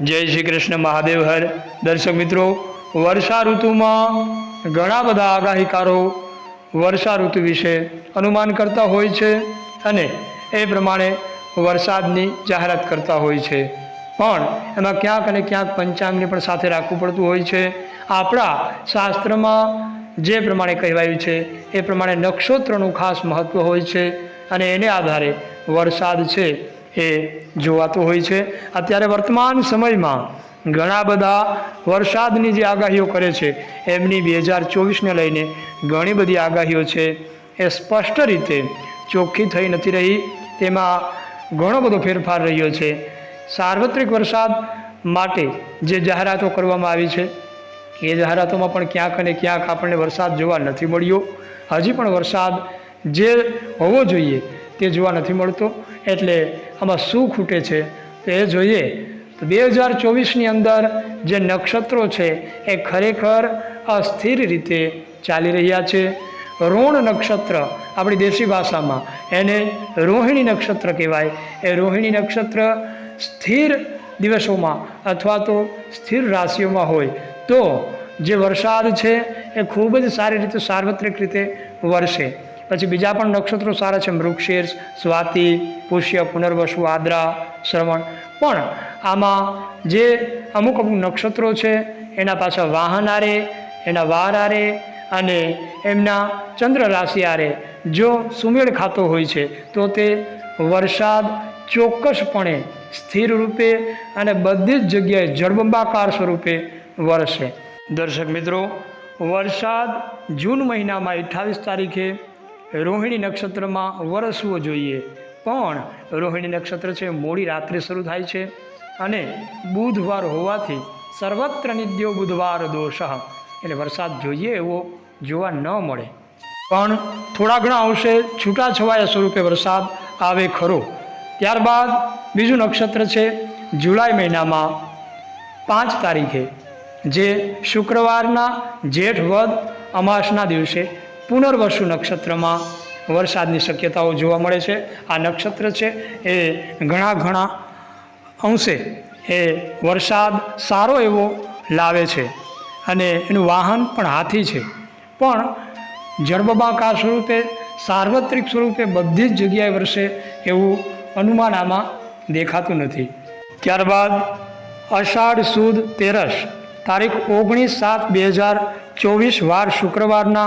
जय श्री कृष्ण महादेव हर। दर्शक मित्रों, वर्षा ऋतु में घणा बधा आगाहीकारो वर्षा ऋतु विषे अनुमान करता होय छे अने ए प्रमाणे वरसादनी जाहेरात करता होय छे, पण एमां क्यांक अने क्यांक पंचांगने पण साथे राखवुं पड़तुं होय छे। आपणा शास्त्रमां जे प्रमाणे कहेवायुं छे ए प्रमाणे नक्षत्रोनुं खास महत्व होय छे अने एने आधारे वरसाद छे ए जोवातो होय छे। अत्यारे वर्तमान समय में घणा बधा वरसादनी जे आगाहीओ करे छे एमनी 2024 ने लईने घणी बधी आगाहीओ छे ए स्पष्ट रीते चोख्खी थई नथी रही, तेमां घणो बधो फेरफार रह्यो छे। सार्वत्रिक वरसाद माटे जे जाहेरातो करवामां आवी छे ए जाहेरातोमां पण क्यांक अने क्यांक आपणने वरसाद जोवा नथी मळ्यो। हजी पण वरसाद जे होवो जोईए ते जोवा नथी मळतो, एटले आमां शुं खूटे छे तो ए जोईए। तो 2024 अंदर जे नक्षत्रों है ए खरेखर अस्थिर रीते चाली रह्या छे। रोण नक्षत्र अपनी देशी भाषा में एने रोहिणी नक्षत्र कहवाय। ए रोहिणी नक्षत्र स्थिर दिवसों में अथवा तो स्थिर राशिओं में होय तो जे वरसाद है ए खूब ज सारी रीते सार्वत्रिक रीते वरसे। पछी बीजा पण नक्षत्रों सारा छे, मृगशीर्ष, स्वाति, पुष्य, पुनर्वसु, आद्रा, श्रवण। पण आमां जे अमुक अमुक नक्षत्रों छे एना पाछा वाहन आरे, एना वार आरे अने एमना चंद्र राशि आरे जो सुमेळ खातो होय छे तो ते वरसाद चोक्कसपणे स्थिर रूपे अने बधी ज जग्याए जळबंबाकार स्वरूपे वरसे। दर्शक मित्रों, वरसाद जून महीना में 28 तारीखे रोहिणी नक्षत्र में वरसवो जोईए, पण रोहिणी नक्षत्र है मोड़ी रात्रे शुरू थाय छे अने बुधवार होवाथी सर्वत्र नित्यो बुधवार दोष एटले वरसाद जोईए एवो जोवा न मळे, पण थोड़ा घणा अंशे छूटाछवाया स्वरूपे वरसाद आवे खरो। त्यारबाद बीजू नक्षत्र है जुलाई महीना में 5 तारीखे जे शुक्रवारना जेठ वद अमासना दिवसे पुनर्वसु नक्षत्र में वरसादनी शक्यताओ जोवा मळे छे। आ नक्षत्र है ए घणा अंशे ए वरसाद सारो एवो लावे छे अने एनुं वाहन पण हाथी छे, पण जळबंबाकार स्वरूपे सार्वत्रिक स्वरूपे बधी ज जग्याए वरसे एवुं अनुमान आमां देखातुं नथी। त्यारबाद अषाढ़ सुद तेरस तारीख 19/7/2024 वार शुक्रवारना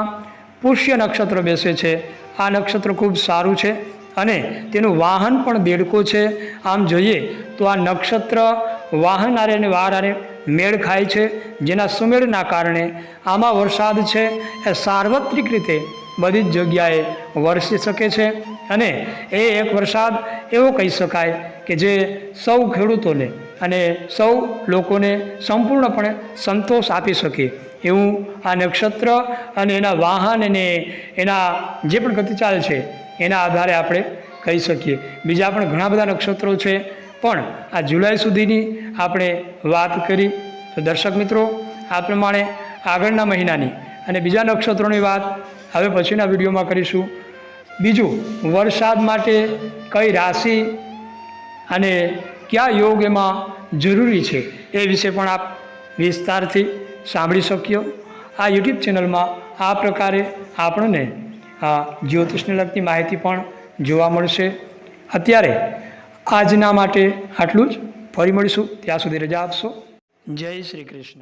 पुष्य नक्षत्र बेसे छे। आ नक्षत्र खूब सारू छे अने तेनुं वाहन पण देडको छे। आम जोईए तो आ नक्षत्र वाहन आरे ने वार आरे मेळ खाय छे, जेना सुमेळना कारणे आमां वरसाद छे ए सार्वत्रिक रीते बधी ज जग्याए वरसी शके छे अने ए एक वरसाद एवो कही शकाय के जे सौ खेडूतोने अने सौ लोकोने संपूर्णपणे संतोष आपी शके एवं आ नक्षत्र अने एना वाहन अने एना जे पण गतिचाल छे एना आधारे आपणे कही शकीए। बीजा पण घणा बधा नक्षत्रों छे, पण आ जुलाई सुधीनी आपणे वात करी। तो दर्शक मित्रों, आ प्रमाणे आगळना महीनानी अने बीजा नक्षत्रोनी वात हवे पछीना विडियोमां करीशुं। बीजू वरसाद माटे कई राशि अने क्या योग एमां जरूरी छे ए विषे पण आप विस्तारथी सांभळी शक्यो। आ यूट्यूब चेनल में आ प्रकारे आपणे ज्योतिषने लगती माहिती पण जोवा मळशे। अत्यारे आजना माटे आटलुं ज, फरी मळीशुं, त्यां सुधी रजा आपशो। जय श्री कृष्ण।